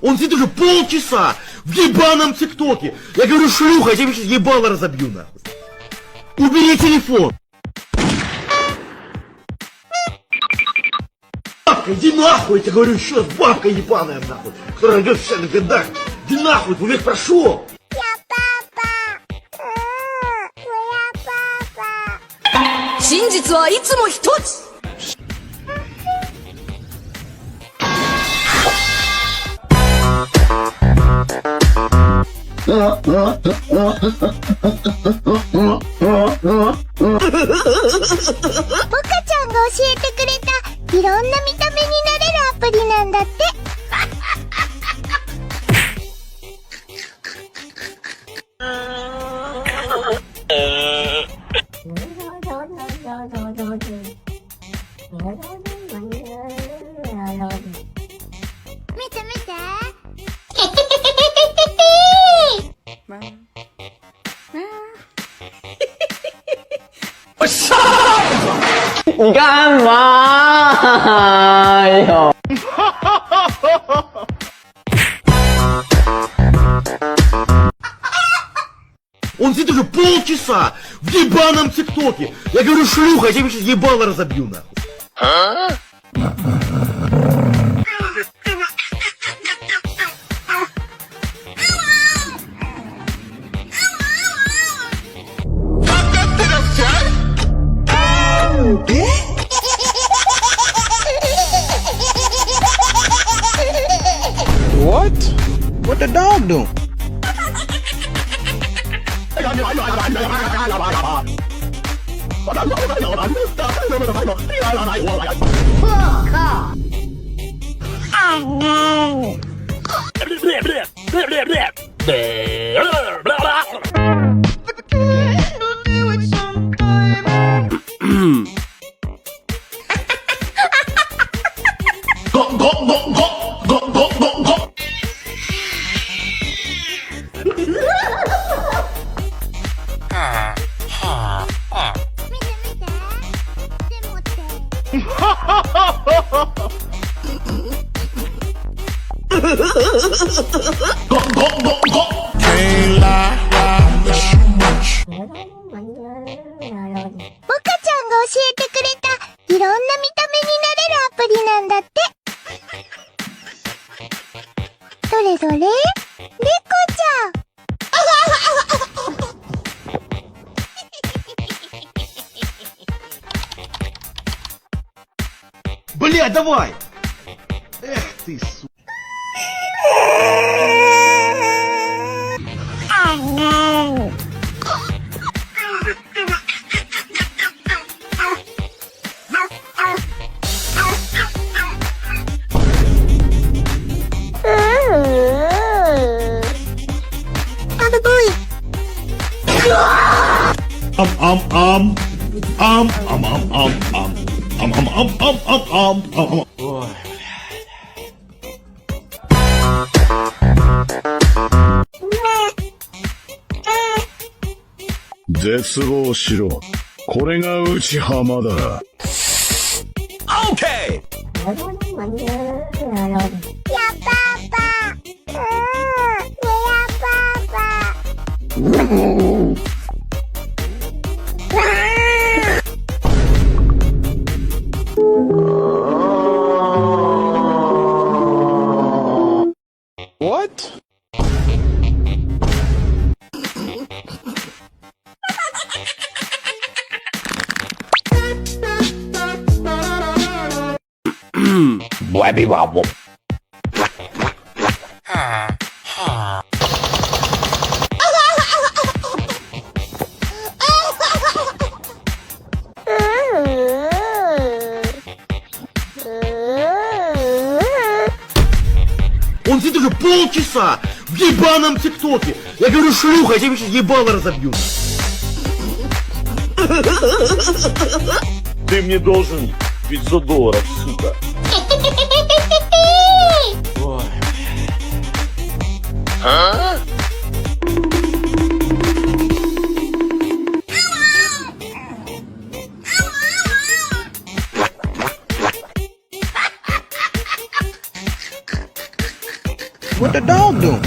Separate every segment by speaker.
Speaker 1: Он сидит уже полчаса в ебаном ТикТоке. Я говорю, шлюха, я тебе сейчас ебало разобью, нахуй. Убери телефон. Бабка, иди нахуй, я тебе говорю еще раз, бабка ебаная, нахуй, которая родилась в 60-х годах. Иди нахуй, твой век прошел.
Speaker 2: Синжицуはいつも一つ。
Speaker 3: 僕ちゃんが教えてくれたいろんな見た目になれるアプリなんだって。見て見て。
Speaker 4: 干嘛哟
Speaker 1: ？Он сидит уже полчаса в ебаном ТикТоке. Я говорю, шлюха, я тебе сейчас ебало разобью, нахуй.
Speaker 5: What? What the dog do?
Speaker 1: Бля, давай! Эх ты, сука. Ой,
Speaker 6: 絶望しろ。これが内浜だ。
Speaker 5: オーケー。
Speaker 3: やパパ。やパパ。
Speaker 5: What?
Speaker 4: Blabby wobble.
Speaker 1: Он сидит уже полчаса в ебаном ТикТоке. Я говорю, шлюха, я тебе сейчас ебало разобью. Ты мне должен $500, сука. Ой. А?
Speaker 5: What the dog doing?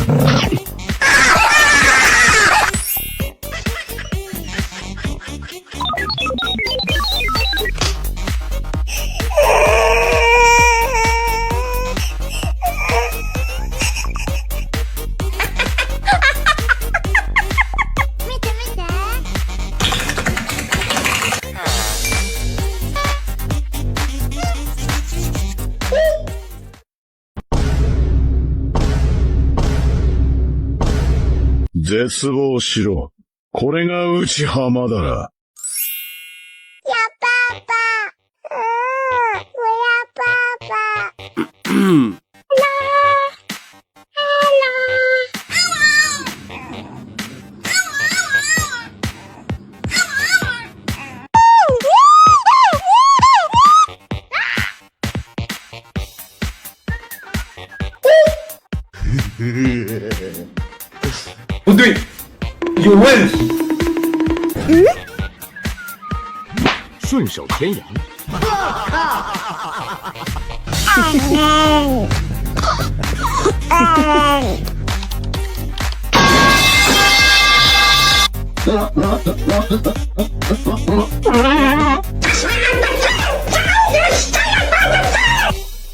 Speaker 6: 「絶望しろ。これが内浜だら。」
Speaker 3: やパパ。うやパパ。
Speaker 7: 不对，有问题。
Speaker 4: 顺手牵羊。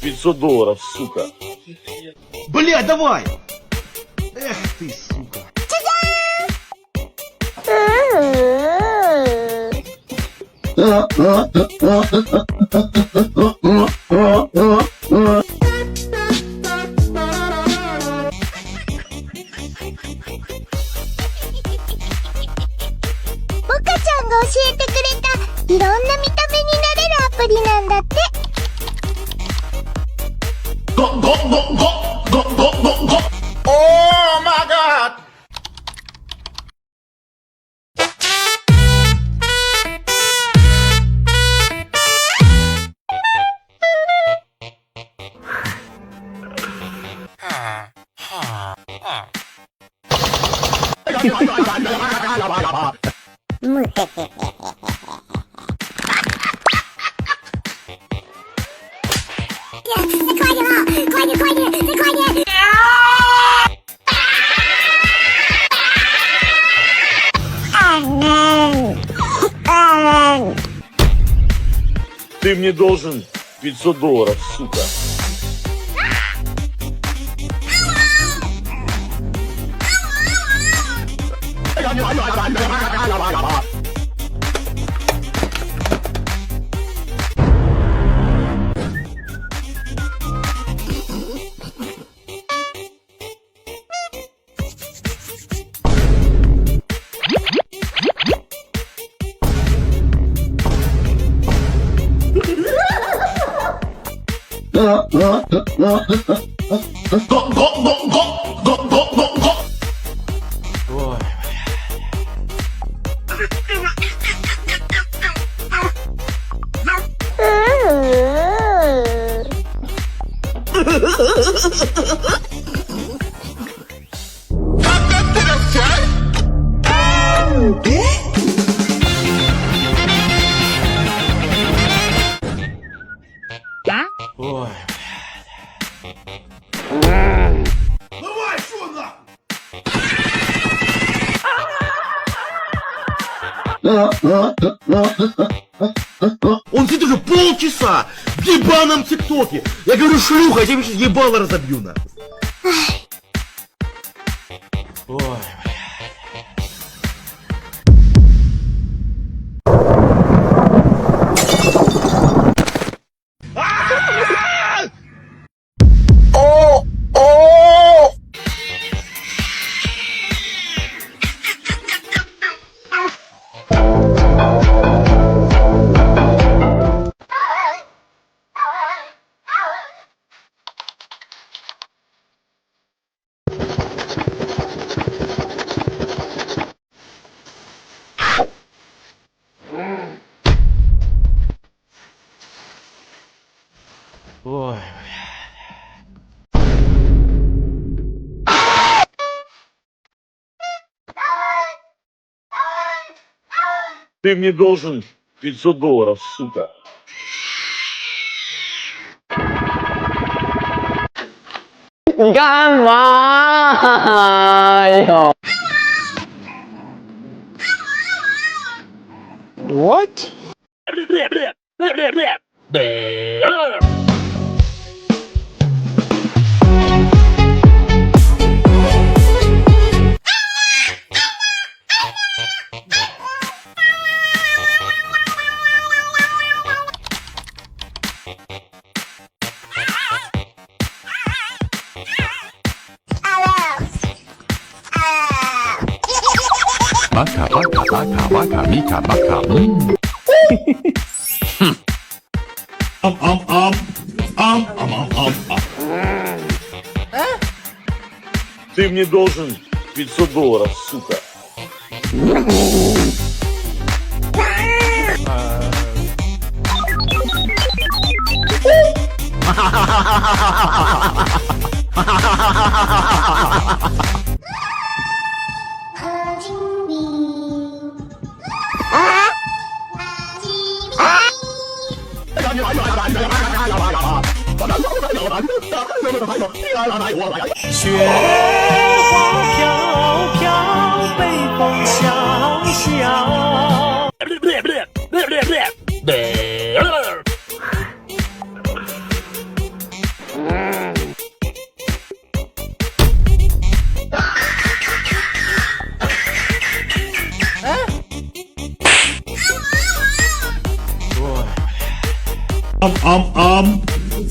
Speaker 1: $500, сука. Бля, давай! Эх ты, сука.
Speaker 3: Mokaちゃんが教えてくれたいろんな見た目になれるアプリなんだって。
Speaker 1: Oh my god! Ты мне должен $500, сука. Ой, ой. Давай, шо нахуй! Он сидит уже полчаса в ебаном ТикТоке. Я говорю, шлюха, я тебе сейчас ебало разобью, нахуй.
Speaker 7: Ой,
Speaker 6: Ты мне должен $500, сука.
Speaker 5: What?
Speaker 4: Baka baka baka baka mika baka.
Speaker 6: Ты мне должен $500, сука.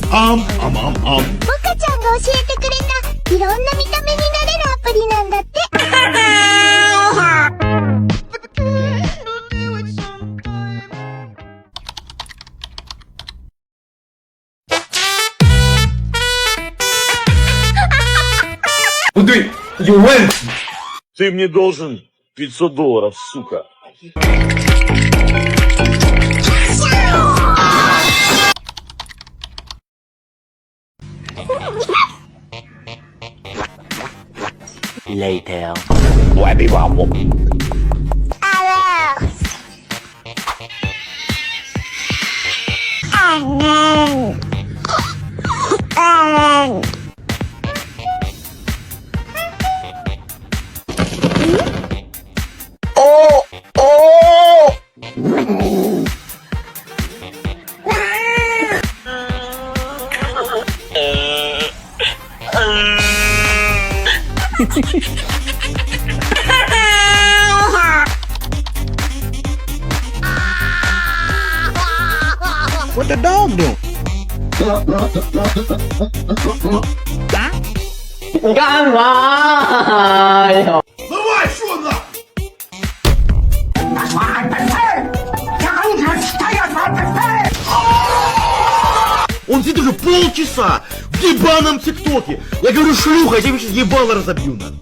Speaker 3: モカちゃんが教えてくれたいろんな見た目になれるアプリなんだって。
Speaker 7: 不对，有问题。
Speaker 6: Ты мне должен $500, сука.
Speaker 8: Later.
Speaker 5: What the dog doing?
Speaker 1: Давай, что нахуй? Он сидит уже полчаса в ебаном ТикТоке. Я говорю, шлюха, я тебе сейчас ебало разобью, нахуй.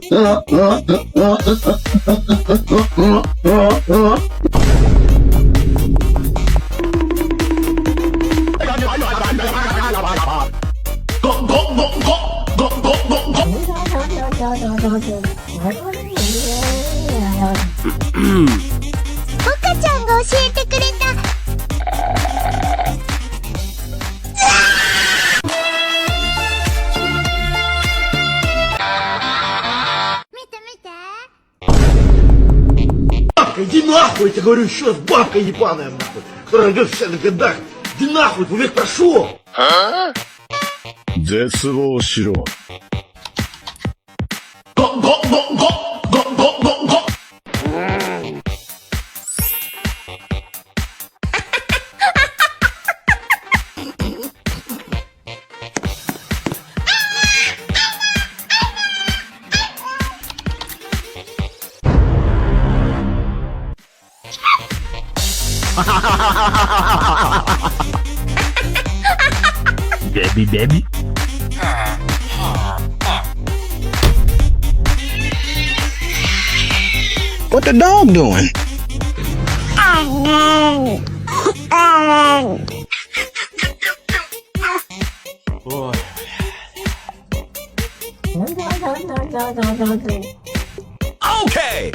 Speaker 3: Мокаちゃんが教えてくれた。見て見て。
Speaker 1: Бабка, иди нахуй, я тебе говорю еще раз, бабка ебаная, нахуй, которая идет в 60-х годах. Иди нахуй, твой век прошел.
Speaker 6: 絶望しろ。
Speaker 4: Baby baby.
Speaker 5: What the dog doing?
Speaker 4: Okay.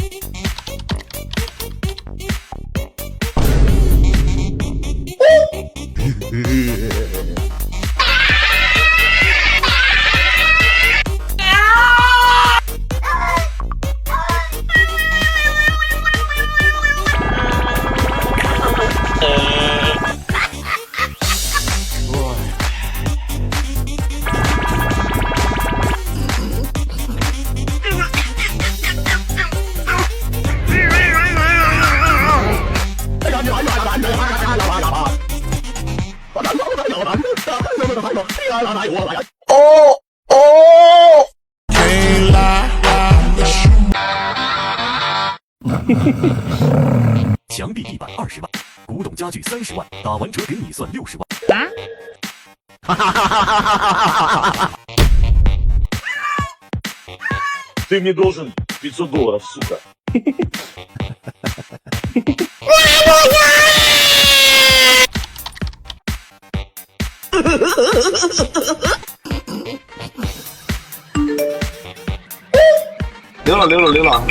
Speaker 8: 墙壁地板20万，古董家具30万，打完折给你算60万。
Speaker 6: Ты мне должен $500, сука.
Speaker 7: 溜了。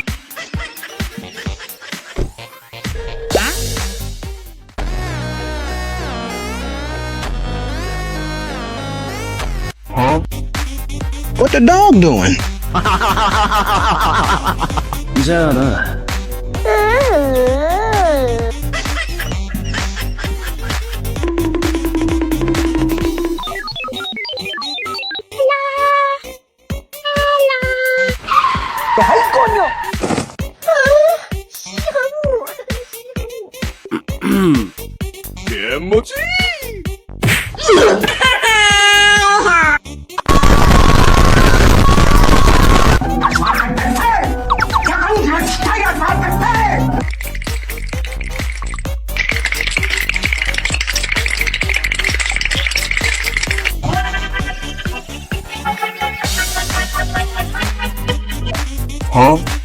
Speaker 5: What the dog doing?
Speaker 9: じゃあな。
Speaker 6: 気持ちいい。
Speaker 5: Huh?